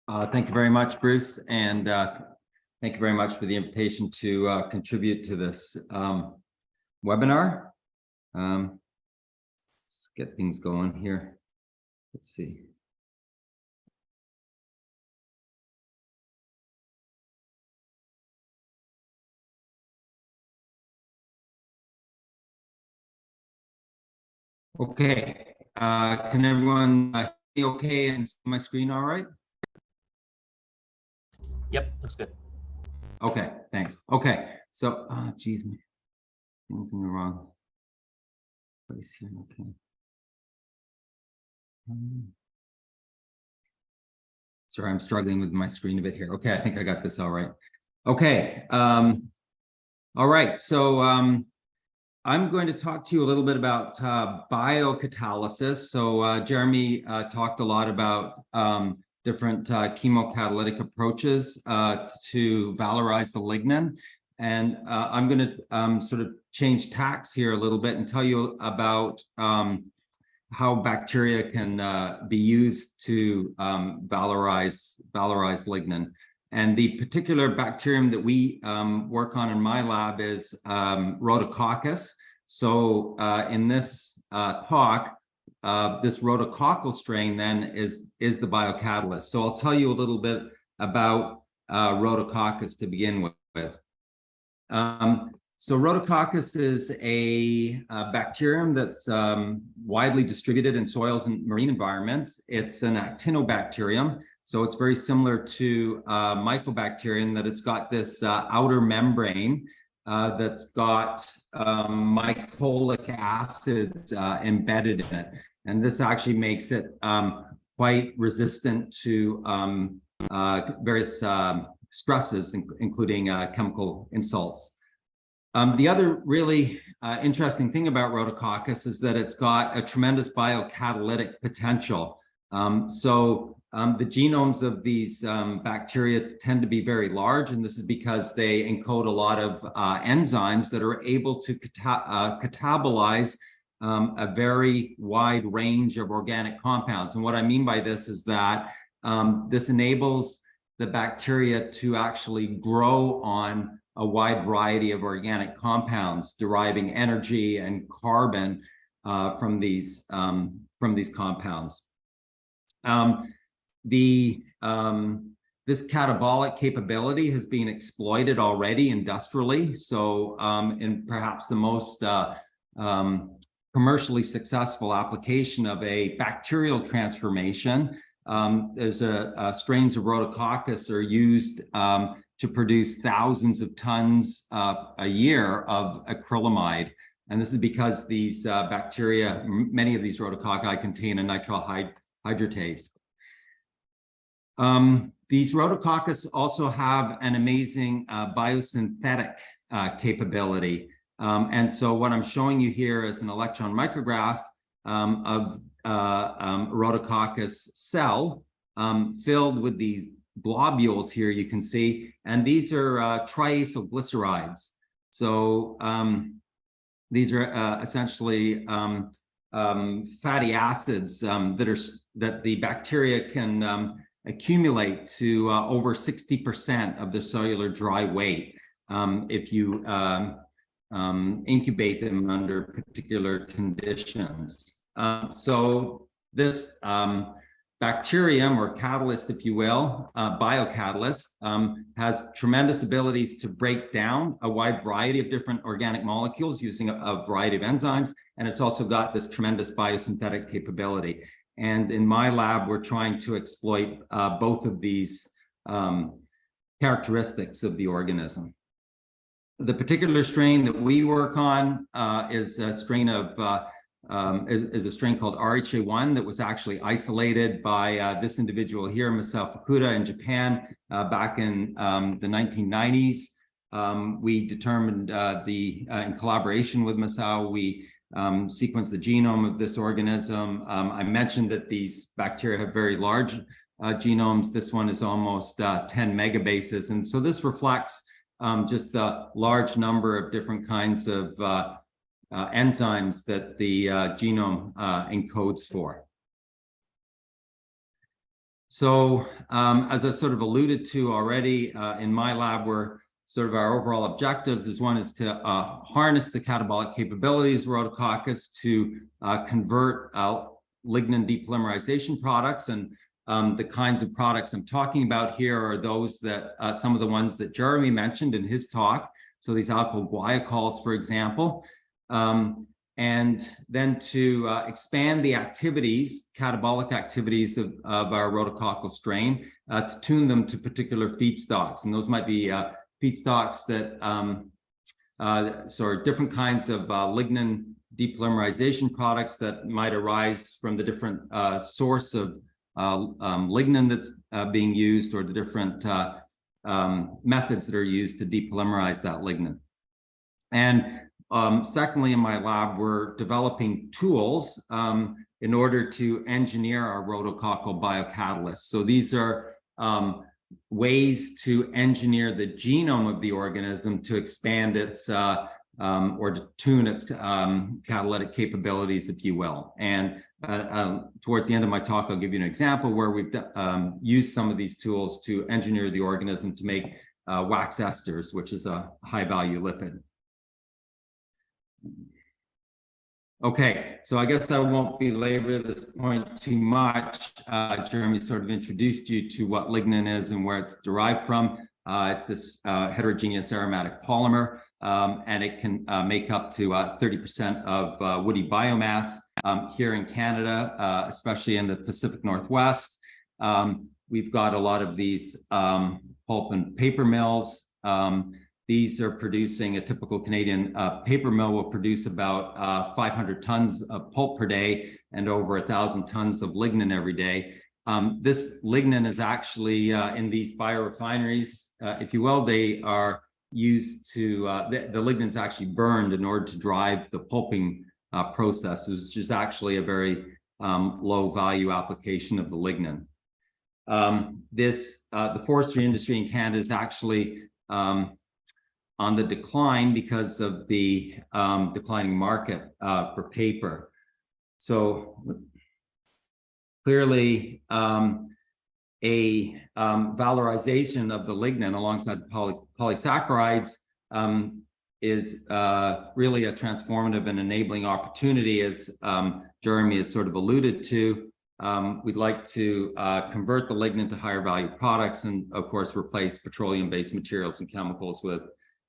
Thank you very much, Bruce, and thank you very much for the invitation to contribute to this webinar. Let's get things going here. Let's see. Okay, can everyone see okay and see my screen all right? Yep, looks good. Okay, thanks. Okay, so, geez, things in the wrong place here. Okay. Sorry, I'm struggling with my screen a bit here. Okay, I think I got this all right. Okay, all right, so I'm going to talk to you a little bit about bio-catalysis. So Jeremy talked a lot about different chemo-catalytic approaches to valorize the lignin. And I'm going to sort of change tacks here a little bit and tell you about how bacteria can be used to valorize lignin. And the particular bacterium that we work on in my lab is Rhodococcus. So in this talk, this Rhodococcal strain then is the biocatalyst. So I'll tell you a little bit about Rhodococcus to begin with. So Rhodococcus is a bacterium that's widely distributed in soils and marine environments. It's an actinobacterium. So it's very similar to mycobacterium, that it's got this outer membrane that's got mycolic acid embedded in it. And this actually makes it quite resistant to various stresses, including chemical insults. The other really interesting thing about Rhodococcus is that it's got a tremendous biocatalytic potential. The genomes of these bacteria tend to be very large, and this is because they encode a lot of enzymes that are able to catabolize a very wide range of organic compounds. And what I mean by this is that this enables the bacteria to actually grow on a wide variety of organic compounds, deriving energy and carbon from these compounds. This catabolic capability has been exploited already industrially. So in perhaps the most commercially successful application of a bacterial transformation, there's strains of Rhodococcus are used to produce thousands of tons a year of acrylamide. And this is because these bacteria, many of these Rhodococci, contain a nitrile hydratase. These Rhodococcus also have an amazing biosynthetic capability. And so what I'm showing you here is an electron micrograph of Rhodococcus cell filled with these globules here, you can see, and these are triacylglycerides. So these are essentially fatty acids that the bacteria can accumulate to over 60% of the cellular dry weight if you incubate them under particular conditions. So this bacterium, or catalyst, if you will, biocatalyst, has tremendous abilities to break down a wide variety of different organic molecules using a variety of enzymes. And it's also got this tremendous biosynthetic capability. And in my lab, we're trying to exploit both of these characteristics of the organism. The particular strain that we work on is a strain of is a strain called RHA1 that was actually isolated by this individual here, Masao Fukuda, in Japan back in the 1990s. We determined in collaboration with Masao, we sequenced the genome of this organism. I mentioned that these bacteria have very large genomes. This one is almost 10 megabases. And so this reflects just the large number of different kinds of enzymes that the genome encodes for. So as I sort of alluded to already in my lab, we're sort of our overall objectives is one is to harness the catabolic capabilities of Rhodococcus to convert lignin depolymerization products. And the kinds of products I'm talking about here are those that some of the ones that Jeremy mentioned in his talk. So these alkyl guaiacols, for example. And then to expand the activities, catabolic activities of our rhodococcal strain, to tune them to particular feedstocks. And those might be feedstocks that, different kinds of lignin depolymerization products that might arise from the different source of lignin that's being used, or the different methods that are used to depolymerize that lignin. And secondly, in my lab, we're developing tools in order to engineer our rhodococcal biocatalysts. So these are ways to engineer the genome of the organism to expand its or to tune its catalytic capabilities, if you will. And towards the end of my talk, I'll give you an example where we've used some of these tools to engineer the organism to make wax esters, which is a high-value lipid. Okay, so I guess I won't belabor this point too much. Jeremy sort of introduced you to what lignin is and where it's derived from. It's this heterogeneous aromatic polymer, and it can make up to 30% of woody biomass here in Canada, especially in the Pacific Northwest. We've got a lot of these pulp and paper mills. These are producing, a typical Canadian paper mill will produce about 500 tons of pulp per day and over 1,000 tons of lignin every day. This lignin is actually in these biorefineries, if you will. They are used to, the lignin is actually burned in order to drive the pulping process, which is actually a very low value application of the lignin. The forestry industry in Canada is actually on the decline because of the declining market for paper. So clearly, a valorization of the lignin alongside the polysaccharides is really a transformative and enabling opportunity, as Jeremy has sort of alluded to. We'd like to convert the lignin to higher value products and, of course, replace petroleum-based materials and chemicals with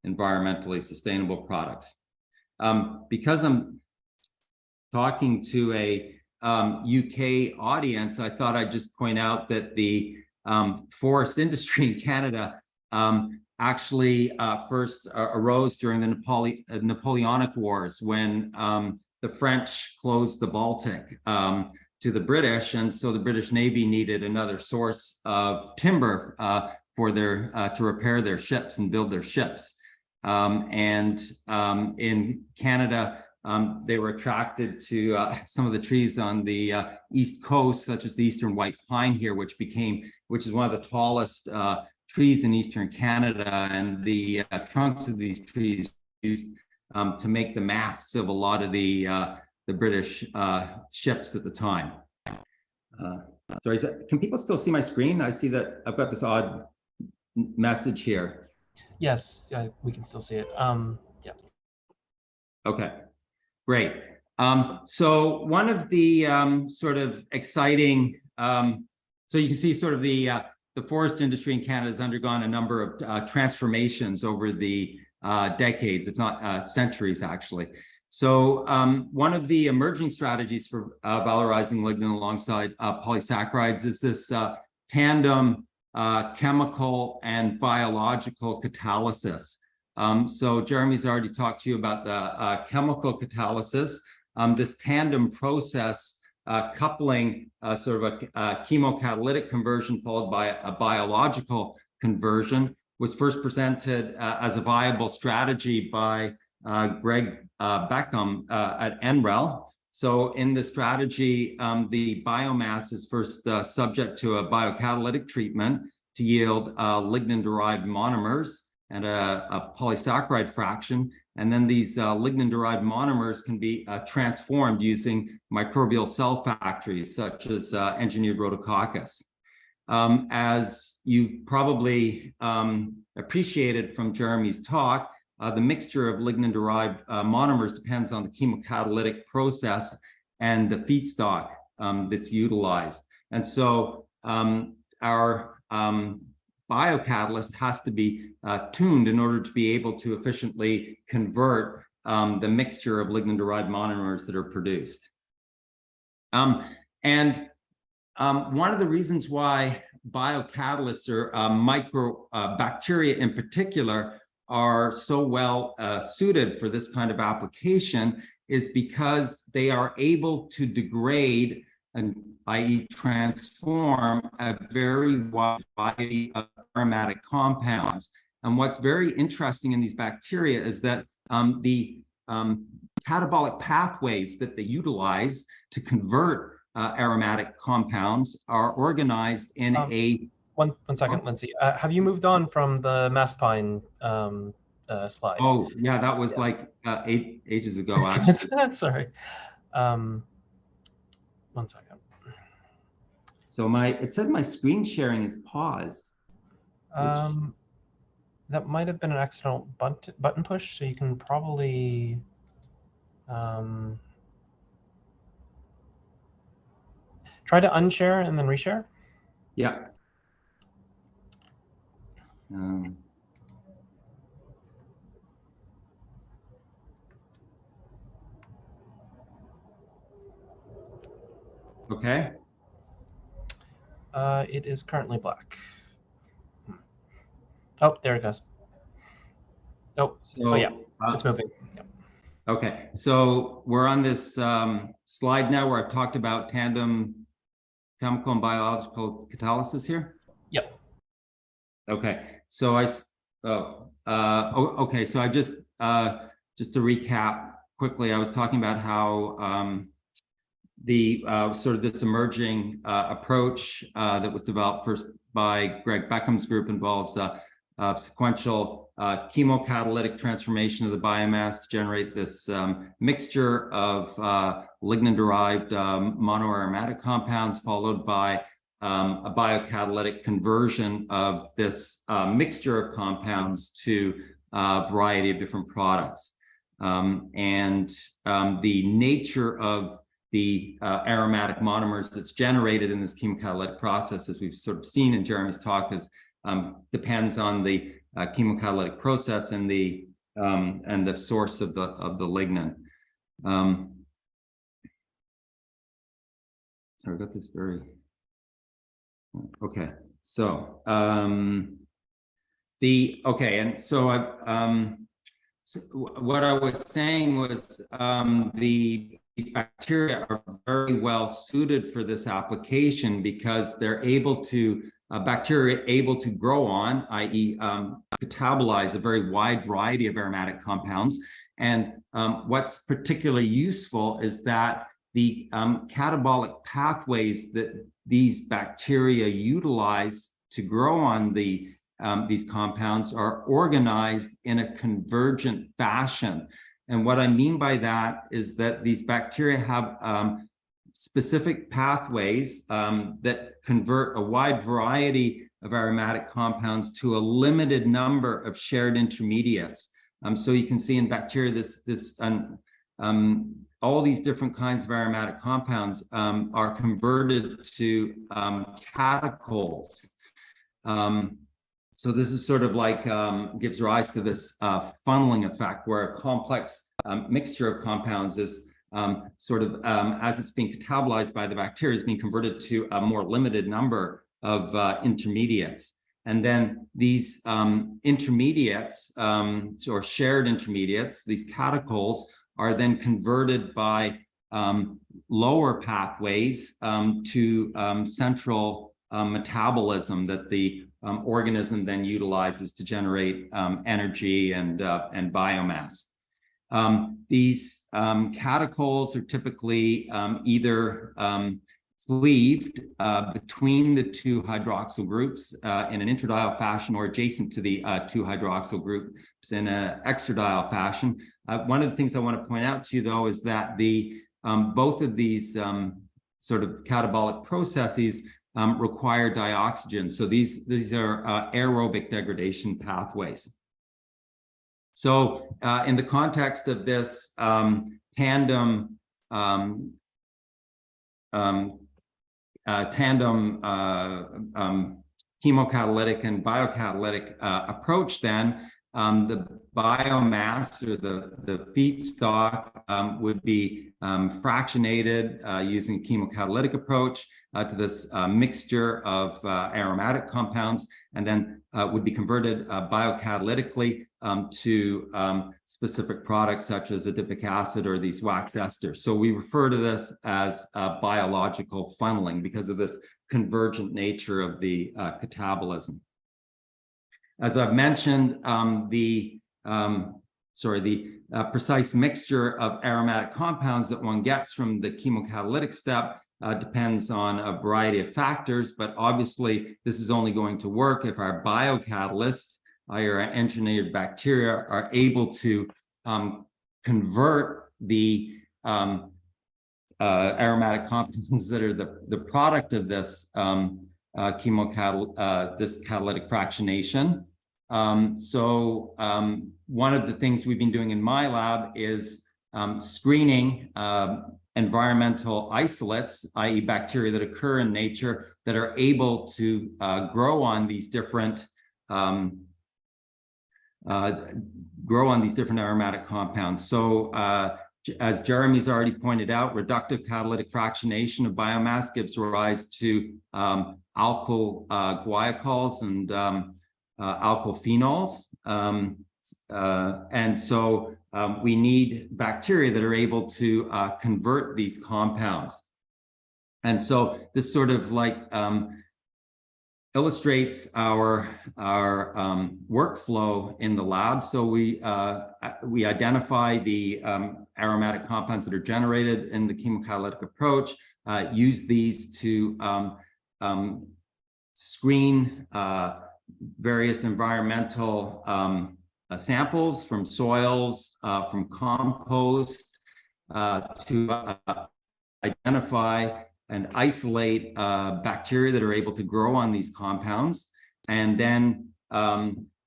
environmentally sustainable products. Because I'm talking to a UK audience, I thought I'd just point out that the forest industry in Canada actually first arose during the Napoleonic Wars, when the French closed the Baltic to the British, and so the British Navy needed another source of timber for their to repair their ships and build their ships. In Canada, they were attracted to some of the trees on the east coast, such as the eastern white pine here, which is one of the tallest trees in eastern Canada, and the trunks of these trees used to make the masts of a lot of the British ships at the time. Sorry, can people still see my screen? I see that I've got this odd message here. Yes, we can still see it. Yeah. Okay, great. So one of the sort of exciting, so you can see sort of the forest industry in Canada has undergone a number of transformations over the decades, if not centuries, actually. So one of the emerging strategies for valorizing lignin alongside polysaccharides is this tandem chemical and biological catalysis. So Jeremy's already talked to you about the chemical catalysis. This tandem process coupling sort of a chemocatalytic conversion followed by a biological conversion was first presented as a viable strategy by Greg Beckham at NREL. So in the strategy, the biomass is first subject to a bio-catalytic treatment to yield lignin-derived monomers and a polysaccharide fraction. And then these lignin-derived monomers can be transformed using microbial cell factories, such as engineered Rhodococcus. As you've probably appreciated from Jeremy's talk, the mixture of lignin-derived monomers depends on the chemocatalytic process and the feedstock that's utilized. And so our biocatalyst has to be tuned in order to be able to efficiently convert the mixture of lignin-derived monomers that are produced. One of the reasons why biocatalysts or bacteria in particular are so well suited for this kind of application is because they are able to degrade, i.e. transform, a very wide variety of aromatic compounds. And what's very interesting in these bacteria is that the catabolic pathways that they utilize to convert aromatic compounds are organized in One second, Lindsay. Have you moved on from the mastpine slide? Oh, yeah, that was like ages ago, actually. Sorry. One second. So it says my screen sharing is paused. That might have been an accidental button push, so you can probably try to unshare and then reshare. Yeah. Okay. It is currently black. Oh, there it goes. Oh, so, oh yeah, it's moving. Yeah. Okay, so we're on this slide now where I've talked about tandem chemical and biological catalysis here. Yep. Okay, so okay, so I just to recap quickly, I was talking about how the sort of this emerging approach that was developed first by Greg Beckham's group involves sequential chemocatalytic transformation of the biomass to generate this mixture of lignin-derived monoaromatic compounds, followed by a biocatalytic conversion of this mixture of compounds to a variety of different products. The nature of the aromatic monomers that's generated in this chemocatalytic process, as we've sort of seen in Jeremy's talk, is depends on the chemocatalytic process and the source of the lignin. Sorry, I got this very okay. So so what I was saying was these bacteria are very well suited for this application because they're able to bacteria able to grow on, i.e. catabolize a very wide variety of aromatic compounds. And what's particularly useful is that the catabolic pathways that these bacteria utilize to grow on these compounds are organized in a convergent fashion. And what I mean by that is that these bacteria have specific pathways that convert a wide variety of aromatic compounds to a limited number of shared intermediates. So you can see in bacteria all these different kinds of aromatic compounds are converted to catechol. So this is sort of like gives rise to this funneling effect where a complex mixture of compounds is as it's being catabolized by the bacteria, is being converted to a more limited number of intermediates. And then these intermediates, or shared intermediates, these catechols, are then converted by lower pathways to central metabolism that the organism then utilizes to generate energy and biomass. These catechols are typically either cleaved between the two hydroxyl groups in an intradiol fashion or adjacent to the two hydroxyl groups in an extradiol fashion. One of the things I want to point out to you, though, is that both of these sort of catabolic processes require dioxygen. So these are aerobic degradation pathways. So in the context of this tandem chemocatalytic and biocatalytic approach, then the biomass or the feedstock would be fractionated using a chemocatalytic approach to this mixture of aromatic compounds, and then would be converted biocatalytically to specific products such as adipic acid or these wax esters. So we refer to this as biological funneling because of this convergent nature of the catabolism. As I've mentioned, the precise mixture of aromatic compounds that one gets from the chemocatalytic step depends on a variety of factors, but obviously this is only going to work if our biocatalysts, our engineered bacteria, are able to convert the aromatic compounds that are the product of this this catalytic fractionation. One of the things we've been doing in my lab is screening environmental isolates, i.e. bacteria that occur in nature that are able to grow on these different aromatic compounds. So as Jeremy's already pointed out, reductive catalytic fractionation of biomass gives rise to alkyl guaiacols and alkyl phenols. And so we need bacteria that are able to convert these compounds. And so this sort of like illustrates our workflow in the lab. So we identify the aromatic compounds that are generated in the chemocatalytic approach, use these to screen various environmental samples from soils, from compost, to identify and isolate bacteria that are able to grow on these compounds. And then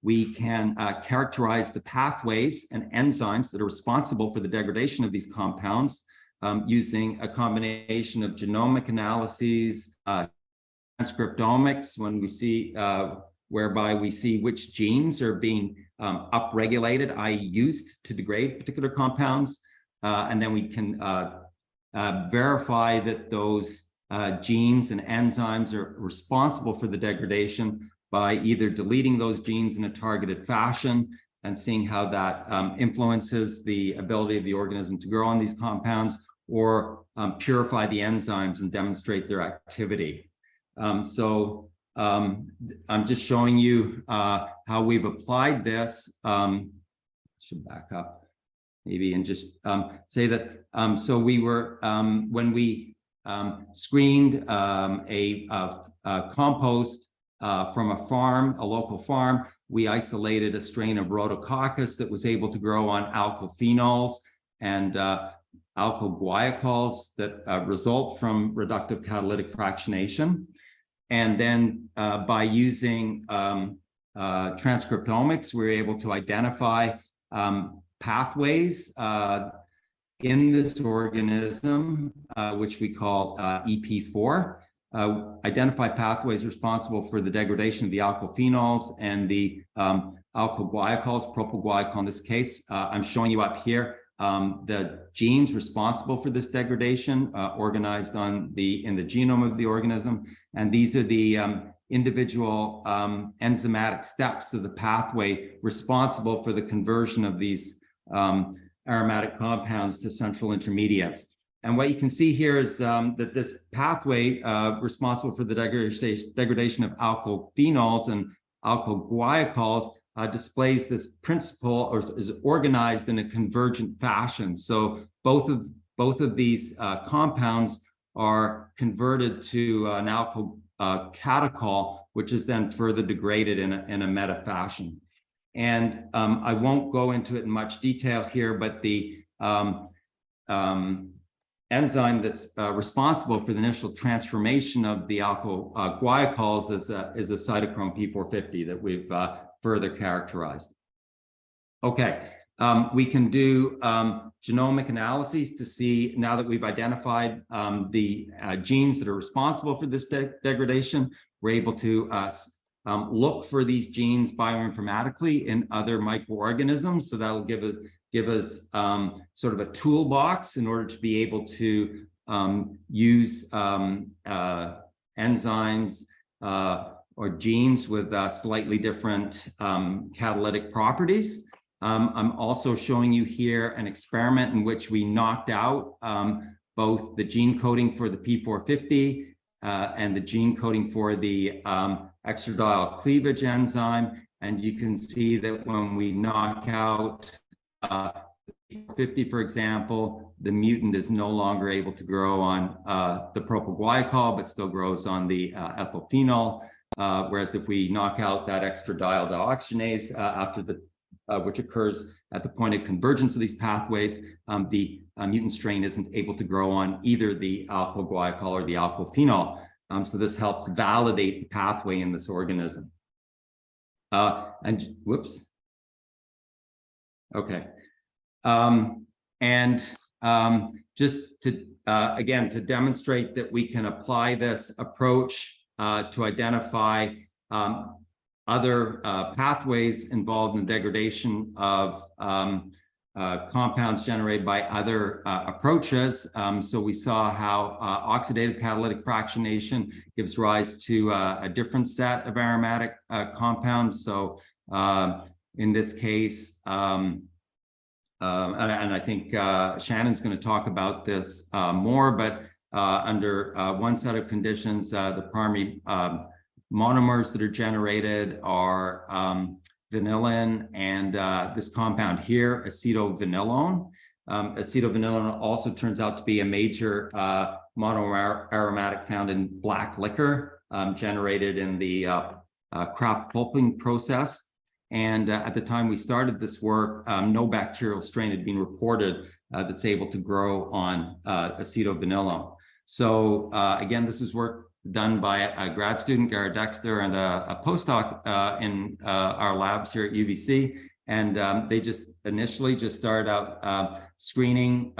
we can characterize the pathways and enzymes that are responsible for the degradation of these compounds using a combination of genomic analyses, transcriptomics, when we see whereby we see which genes are being upregulated, i.e. used to degrade particular compounds. And then we can verify that those genes and enzymes are responsible for the degradation by either deleting those genes in a targeted fashion and seeing how that influences the ability of the organism to grow on these compounds, or purify the enzymes and demonstrate their activity. I'm just showing you how we've applied this. Should back up maybe and just say that so we were when we screened a compost from a farm, a local farm, we isolated a strain of Rhodococcus that was able to grow on alkyl phenols and alkyl guaiacols that result from reductive catalytic fractionation. And then by using transcriptomics, we were able to identify pathways in this organism, which we call EP4, identify pathways responsible for the degradation of the alkyl phenols and the alkyl guaiacols, propylguaiacol in this case. I'm showing you up here the genes responsible for this degradation organized in the genome of the organism. And these are the individual enzymatic steps of the pathway responsible for the conversion of these aromatic compounds to central intermediates. And what you can see here is that this pathway responsible for the degradation of alkyl phenols and alkyl guaiacols displays this principle, or is organized in a convergent fashion. So both of these compounds are converted to an alkyl catechol, which is then further degraded in a meta fashion. And I won't go into it in much detail here, but the enzyme that's responsible for the initial transformation of the alkyl guaiacols is a cytochrome P450 that we've further characterized. Okay, we can do genomic analyses to see, now that we've identified the genes that are responsible for this degradation, we're able to look for these genes bioinformatically in other microorganisms. So that'll give us sort of a toolbox in order to be able to use enzymes or genes with slightly different catalytic properties. I'm also showing you here an experiment in which we knocked out both the gene coding for the P450 and the gene coding for the extradiol cleavage enzyme. And you can see that when we knock out P450, for example, the mutant is no longer able to grow on the propyl-guaiacol, but still grows on the ethyl phenol. Whereas if we knock out that extradiol dioxygenase after the which occurs at the point of convergence of these pathways, the mutant strain isn't able to grow on either the alkyl guaiacol or the alkyl phenol. So this helps validate the pathway in this organism. And whoops. Okay. Just to, again, to demonstrate that we can apply this approach to identify other pathways involved in the degradation of compounds generated by other approaches. So we saw how oxidative catalytic fractionation gives rise to a different set of aromatic compounds. So in this case, and I think Shannon's going to talk about this more, but under one set of conditions, the primary monomers that are generated are vanillin and this compound here, acetovanillone. Acetovanillone also turns out to be a major monoaromatic found in black liquor generated in the craft pulping process. And at the time we started this work, no bacterial strain had been reported that's able to grow on acetovanillone. So again, this was work done by a grad student, Garrett Dexter, and a postdoc in our labs here at UBC. And they just initially started out screening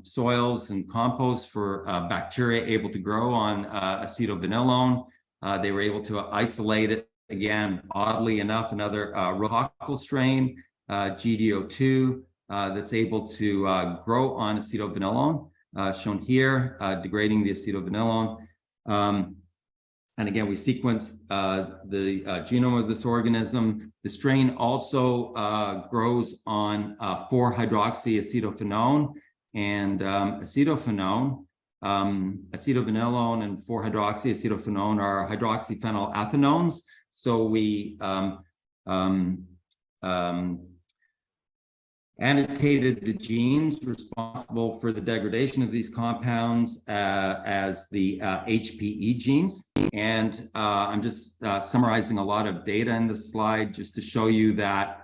soils and compost for bacteria able to grow on acetovanillone. They were able to isolate it, again, oddly enough, another Rhodococcal strain, GDO2, that's able to grow on acetovanillone, shown here, degrading the acetovanillone. And again, we sequenced the genome of this organism. The strain also grows on 4-hydroxyacetophenone and acetophenone. Acetovanillone and 4-hydroxyacetophenone are hydroxyphenylethynones. So we annotated the genes responsible for the degradation of these compounds as the HPE genes. And I'm just summarizing a lot of data in this slide just to show you that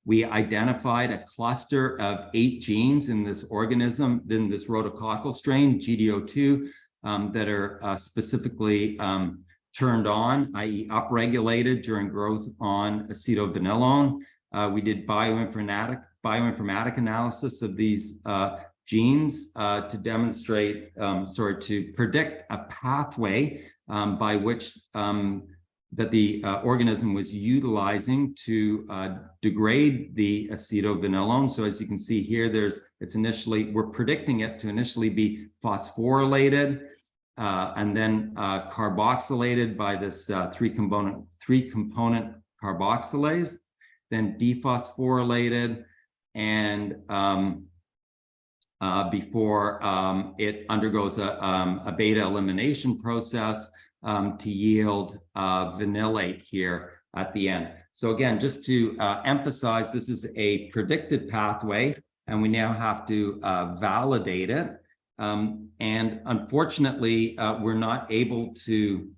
we identified a cluster of 8 genes in this organism, in this rhodococcal strain, GDO2, that are specifically turned on, i.e. upregulated during growth on acetovanillone. We did bioinformatic analysis of these genes to demonstrate, to predict a pathway by which that the organism was utilizing to degrade the acetovanillone. So as you can see here, we're predicting it to initially be phosphorylated and then carboxylated by this three-component carboxylase, then dephosphorylated, and before it undergoes a beta elimination process to yield vanillate here at the end. So again, just to emphasize, this is a predicted pathway, and we now have to validate it. And unfortunately, we're not able to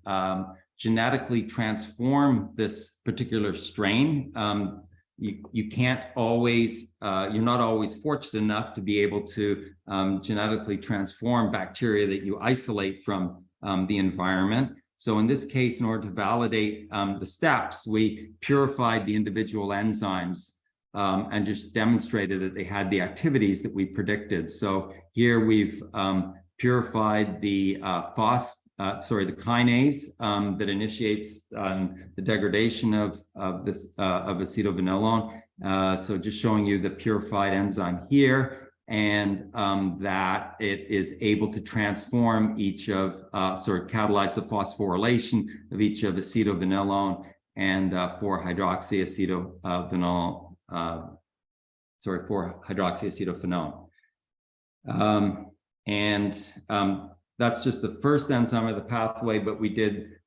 genetically transform this particular strain. you can't always, you're not always fortunate enough to be able to genetically transform bacteria that you isolate from the environment. So in this case, in order to validate the steps, we purified the individual enzymes and just demonstrated that they had the activities that we predicted. So here we've purified the the kinase that initiates the degradation of acetovinilone. So just showing you the purified enzyme here, and that it is able to transform each of, catalyze the phosphorylation of each of acetovinilone and 4-hydroxyacetovinilone, 4-hydroxyacetophenone. That's just the first enzyme of the pathway, but we did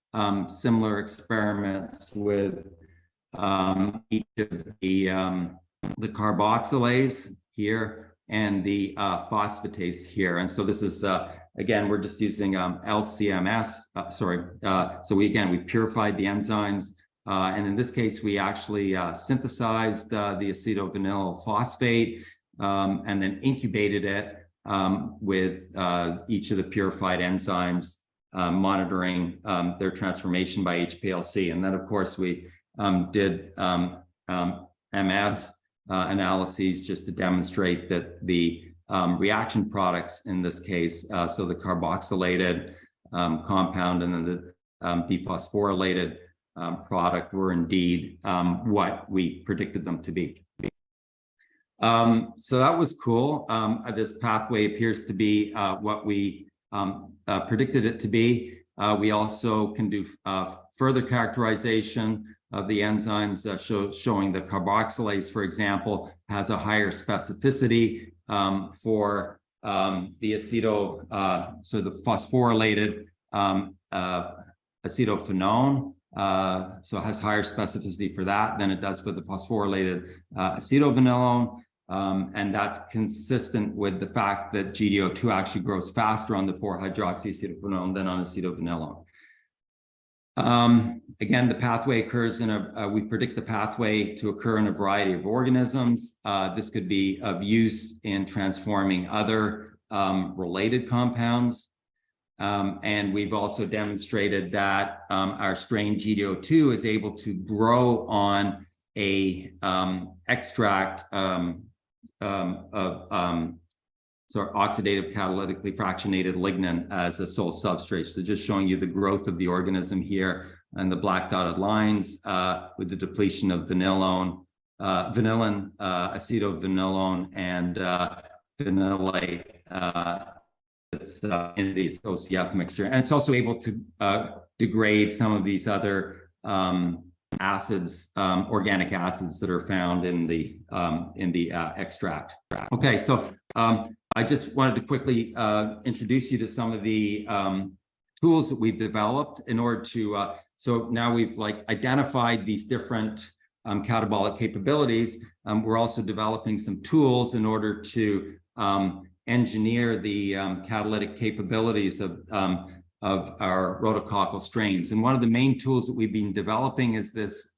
similar experiments with each of the carboxylase here and the phosphatase here. And so this is, again, we're just using LCMS, so we purified the enzymes. And in this case, we actually synthesized the acetovinyl phosphate and then incubated it with each of the purified enzymes, monitoring their transformation by HPLC. And then, of course, we did MS analyses just to demonstrate that the reaction products in this case, so the carboxylated compound and then the dephosphorylated product were indeed what we predicted them to be. So that was cool. This pathway appears to be what we predicted it to be. We also can do further characterization of the enzymes, showing the carboxylase, for example, has a higher specificity for the the phosphorylated acetophenone. So it has higher specificity for that than it does for the phosphorylated acetovinilone. And that's consistent with the fact that GDO2 actually grows faster on the 4-hydroxyacetophenone than on acetovinilone. Again, the pathway occurs in we predict the pathway to occur in a variety of organisms. This could be of use in transforming other related compounds. And we've also demonstrated that our strain GDO2 is able to grow on a extract of oxidative catalytically fractionated lignin as a sole substrate. So just showing you the growth of the organism here and the black dotted lines with the depletion of vanillin, acetovinilone, and vanillate that's in the OCF mixture. And it's also able to degrade some of these other acids, organic acids that are found in the extract. Okay, so I just wanted to quickly introduce you to some of the tools that we've developed in order to, so now we've identified these different catabolic capabilities. We're also developing some tools in order to engineer the catalytic capabilities of our rhodococcal strains. And one of the main tools that we've been developing is this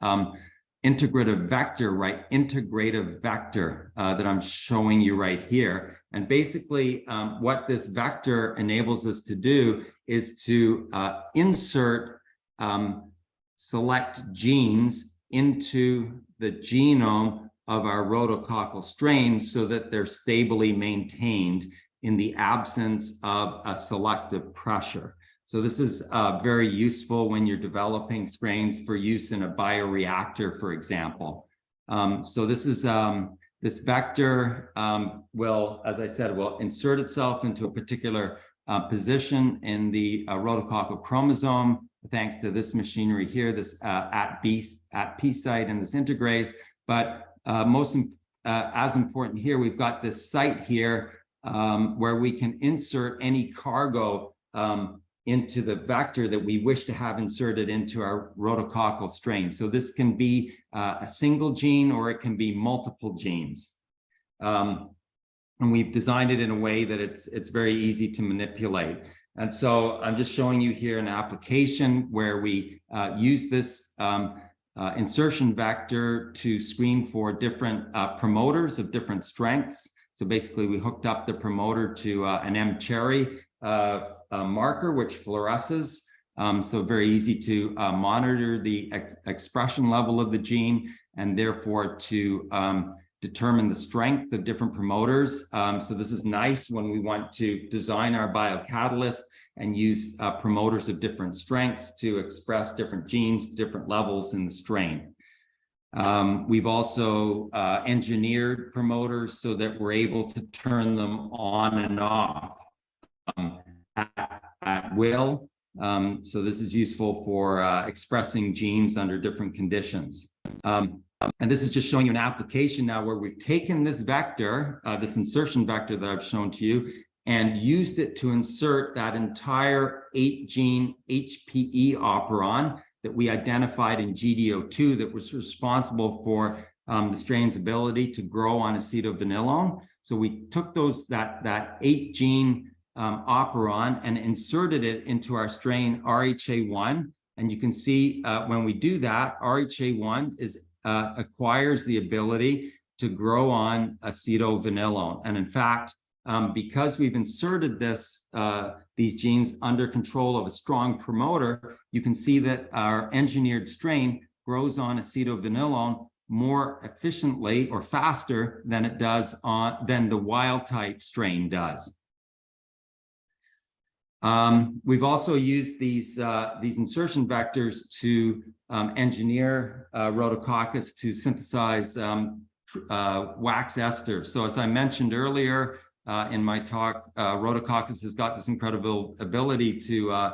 integrative-vector, integrative-vector that I'm showing you right here. And basically what this vector enables us to do is to insert select genes into the genome of our rhodococcal strains so that they're stably maintained in the absence of a selective pressure. So this is very useful when you're developing strains for use in a bioreactor, for example. So this is this vector will, as I said, will insert itself into a particular position in the rhodococcal chromosome, thanks to this machinery here, this at P site and this integrase. But as important here, we've got this site here where we can insert any cargo into the vector that we wish to have inserted into our rhodococcal strain. So this can be a single gene or it can be multiple genes. And we've designed it in a way that it's very easy to manipulate. And so I'm just showing you here an application where we use this insertion vector to screen for different promoters of different strengths. So basically, we hooked up the promoter to an M-cherry marker, which fluoresces. So very easy to monitor the expression level of the gene, and therefore to determine the strength of different promoters. So this is nice when we want to design our biocatalyst and use promoters of different strengths to express different genes, different levels in the strain. We've also engineered promoters so that we're able to turn them on and off at will. So this is useful for expressing genes under different conditions. And this is just showing you an application now where we've taken this vector, this insertion vector that I've shown to you, and used it to insert that entire 8-gene HPE operon that we identified in GDO2 that was responsible for the strain's ability to grow on acetovinilone. So we took that 8-gene operon and inserted it into our strain RHA1. And you can see when we do that, RHA1 acquires the ability to grow on acetovinilone. And in fact, because we've inserted these genes under control of a strong promoter, you can see that our engineered strain grows on acetovinilone more efficiently or faster than it does than the wild type strain does. We've also used these insertion vectors to engineer Rhodococcus to synthesize wax esters. So as I mentioned earlier in my talk, Rhodococcus has got this incredible ability to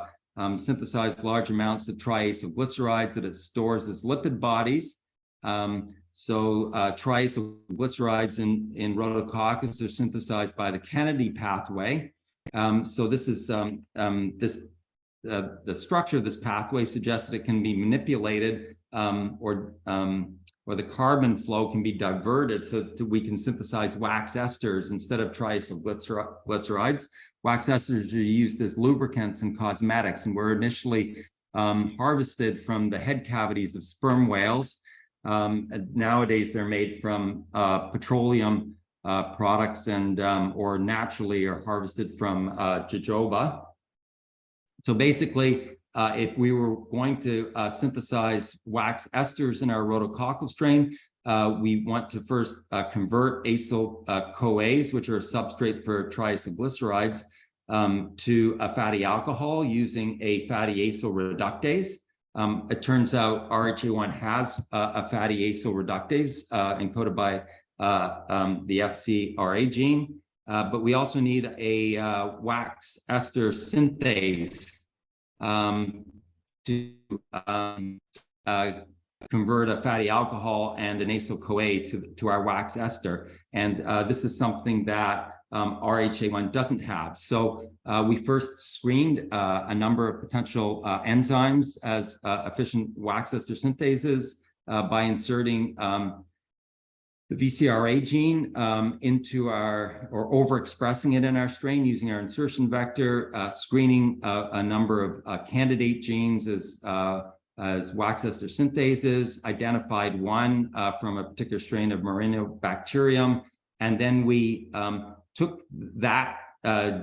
synthesize large amounts of triacylglycerides that it stores as lipid bodies. So triacylglycerides in Rhodococcus are synthesized by the Kennedy pathway. So this is the structure of this pathway suggests that it can be manipulated or the carbon flow can be diverted so we can synthesize wax esters instead of triacylglycerides. Wax esters are used as lubricants and cosmetics and were initially harvested from the head cavities of sperm whales. Nowadays, they're made from petroleum products and or naturally are harvested from jojoba. So basically, if we were going to synthesize wax esters in our rhodococcal strain, we want to first convert acyl-CoAs, which are a substrate for triacylglycerides, to a fatty alcohol using a fatty acyl reductase. It turns out RHA1 has a fatty acyl reductase encoded by the FcRa gene, but we also need a wax ester synthase to convert a fatty alcohol and an acyl-CoA to our wax ester. And this is something that RHA1 doesn't have. So we first screened a number of potential enzymes as efficient wax ester synthases by inserting the VCRA gene into our, or overexpressing it in our strain using our insertion vector, screening a number of candidate genes as wax ester synthases, identified one from a particular strain of Rhodococcal, and then we took that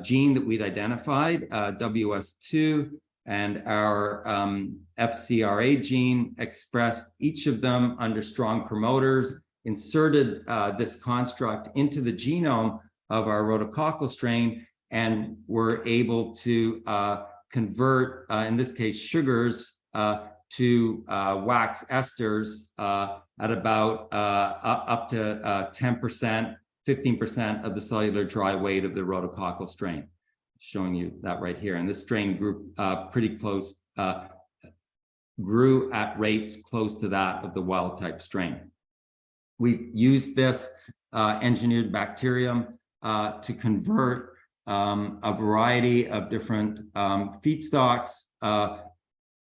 gene that we'd identified, WS2, and our FcRa gene, expressed each of them under strong promoters, inserted this construct into the genome of our rhodococcal strain, and were able to convert, in this case, sugars to wax esters at about up to 10%, 15% of the cellular dry weight of the rhodococcal strain. Showing you that right here. And this strain grew pretty close, grew at rates close to that of the wild type strain. We've used this engineered bacterium to convert a variety of different feedstocks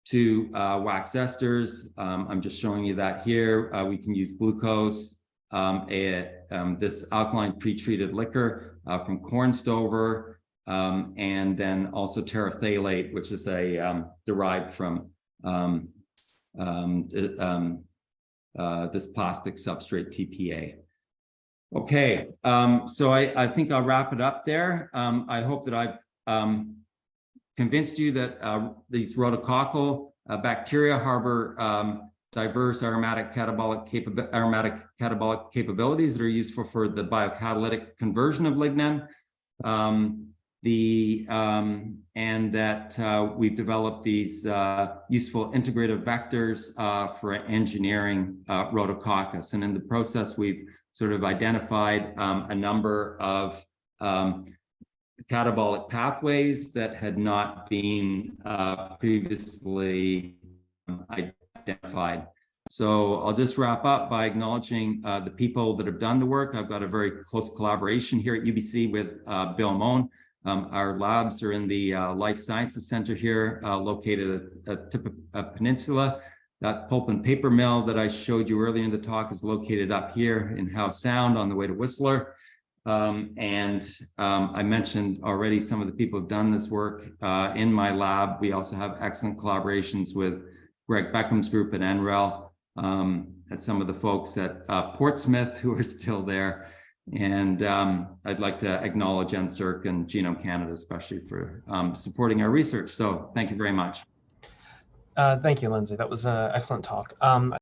to wax esters. I'm just showing you that here. We can use glucose, this alkaline pre-treated liquor from corn stover, and then also terephthalate, which is a derived from this plastic substrate TPA. Okay, so I think I'll wrap it up there. I hope that I've convinced you that these rhodococcal bacteria harbor diverse aromatic catabolic capabilities that are useful for the bio-catalytic conversion of lignin. And that we've developed these useful integrative vectors for engineering Rhodococcus. And in the process, we've sort of identified a number of catabolic pathways that had not been previously identified. So I'll just wrap up by acknowledging the people that have done the work. I've got a very close collaboration here at UBC with Bill Moan. Our labs are in the Life Sciences Center here, located at the tip of a peninsula. That pulp and paper mill that I showed you earlier in the talk is located up here in Howe Sound on the way to Whistler. I mentioned already some of the people who've done this work in my lab. We also have excellent collaborations with Greg Beckham's group at NREL, and some of the folks at Portsmouth who are still there. And I'd like to acknowledge NSERC and Genome Canada, especially for supporting our research. So thank you very much. Thank you, Lindsay. That was an excellent talk.